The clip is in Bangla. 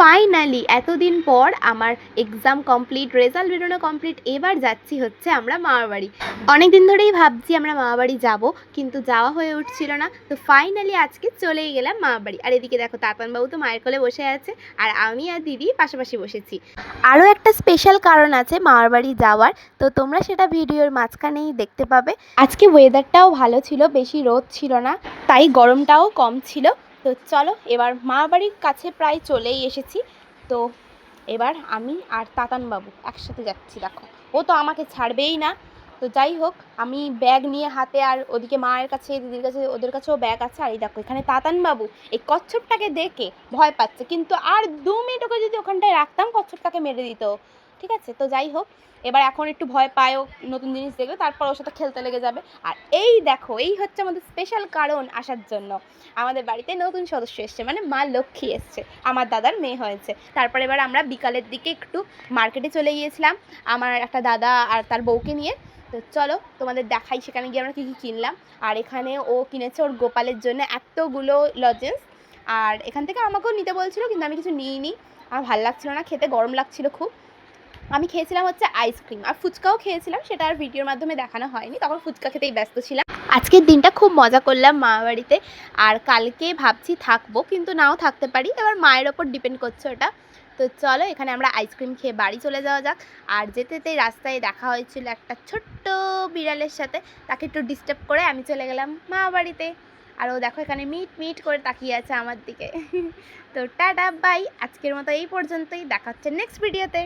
ফাইনালি এতদিন পর আমার এক্সাম কমপ্লিট, রেজাল্ট বেরোনো কমপ্লিট। এবার যাচ্ছি হচ্ছে আমরা মামার বাড়ি। অনেক দিন ধরেই ভাবছি আমরা মামার বাড়ি যাবো, কিন্তু যাওয়া হয়ে উঠছিল না। তো ফাইনালি আজকে চলেই গেলাম মামার বাড়ি। আর এদিকে দেখো তাতানবাবু তো মায়ের কোলে বসে আছে, আর আমি আর দিদি পাশাপাশি বসেছি। আরও একটা স্পেশাল কারণ আছে মামার বাড়ি যাওয়ার, তো তোমরা সেটা ভিডিওর মাঝখানেই দেখতে পাবে। আজকে ওয়েদারটাও ভালো ছিল, বেশি রোদ ছিল না, তাই গরমটাও কম ছিল। তো চলো, এবার মামার বাড়ির কাছে প্রায় চলেই এসেছি। তো এবার আমি আর তাতানবাবু একসাথে যাচ্ছি। দেখো ও তো আমাকে ছাড়বেই না। তো যাই হোক, আমি ব্যাগ নিয়ে হাতে, আর ওদিকে মায়ের কাছে, দিদির কাছে, ওদের কাছেও ব্যাগ আছে। আর এই দেখো এখানে তাতানবাবু এই কচ্ছপটাকে দেখে ভয় পাচ্ছে, কিন্তু আর 2 মিনিট ওকে যদি ওখানটায় রাখতাম কচ্ছপটাকে মেরে দিত। ঠিক আছে, তো যাই হোক, এবার এখন একটু ভয় পায়ও, নতুন জিনিস দেখবে, তারপর ওর সাথে খেলতে লেগে যাবে। আর এই দেখো, এই হচ্ছে আমাদের স্পেশাল কারণ আসার জন্য। আমাদের বাড়িতে নতুন সদস্য এসছে, মানে মা লক্ষ্মী এসছে, আমার দাদার মেয়ে হয়েছে। তারপর এবার আমরা বিকালের দিকে একটু মার্কেটে চলে গিয়েছিলাম আমার একটা দাদা আর তার বউকে নিয়ে। তো চলো তোমাদের দেখাই সেখানে গিয়ে আমরা কী কী কিনলাম। আর এখানে ও কিনেছে ওর গোপালের জন্য এতগুলো লজেন্স, আর এখান থেকে আমাকেও নিতে বলছিল, কিন্তু আমি কিছু নিইনি। আমার ভালো লাগছিল না খেতে, গরম লাগছিল খুব। আমি খেয়েছিলাম হচ্ছে আইসক্রিম, আর ফুচকাও খেয়েছিলাম, সেটা আর ভিডিওর মাধ্যমে দেখানো হয়নি, তখন ফুচকা খেতেই ব্যস্ত ছিলাম। আজকের দিনটা খুব মজা করলাম মামার বাড়িতে। আর কালকে ভাবছি থাকবো, কিন্তু নাও থাকতে পারি, এবার মায়ের ওপর ডিপেন্ড করছে ওটা। তো চলো, এখানে আমরা আইসক্রিম খেয়ে বাড়ি চলে যাওয়া যাক। আর যেতে যেতে রাস্তায় দেখা হয়েছিল একটা ছোট্ট বিড়ালের সাথে, তাকে একটু ডিস্টার্ব করে আমি চলে গেলাম মামার বাড়িতে। আর ও দেখো এখানে মিট মিট করে তাকিয়ে আছে আমার দিকে। তো টাটা বাই, আজকের মতো এই পর্যন্তই, দেখা হচ্ছে নেক্সট ভিডিওতে।